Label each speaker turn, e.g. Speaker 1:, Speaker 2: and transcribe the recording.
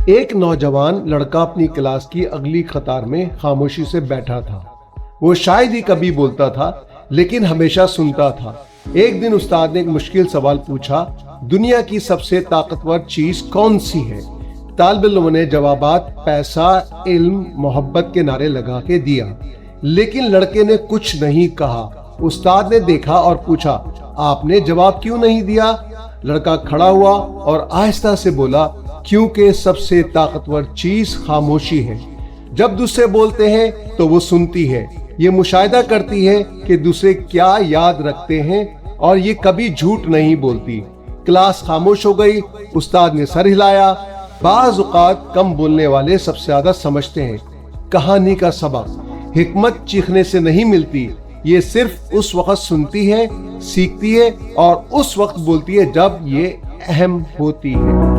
Speaker 1: ایک نوجوان لڑکا اپنی کلاس کی اگلی قطار میں خاموشی سے بیٹھا تھا۔ وہ شاید ہی کبھی بولتا تھا لیکن ہمیشہ سنتا تھا۔ ایک دن استاد نے ایک مشکل سوال پوچھا، دنیا کی سب سے طاقتور چیز کون سی ہے؟ طالب علموں نے جوابات پیسہ، علم، محبت کے نعرے لگا کے دیا، لیکن لڑکے نے کچھ نہیں کہا۔ استاد نے دیکھا اور پوچھا، آپ نے جواب کیوں نہیں دیا؟ لڑکا کھڑا ہوا اور آہستہ سے بولا، کیونکہ سب سے طاقتور چیز خاموشی ہے۔ جب دوسرے بولتے ہیں تو وہ سنتی ہے، یہ مشاہدہ کرتی ہے کہ دوسرے کیا یاد رکھتے ہیں اور یہ کبھی جھوٹ نہیں بولتی۔ کلاس خاموش ہو گئی۔ استاد نے سر ہلایا۔ بعض اوقات کم بولنے والے سب سے زیادہ سمجھتے ہیں۔ کہانی کا سبق: حکمت چیخنے سے نہیں ملتی، یہ صرف اس وقت سنتی ہے، سیکھتی ہے اور اس وقت بولتی ہے جب یہ اہم ہوتی ہے۔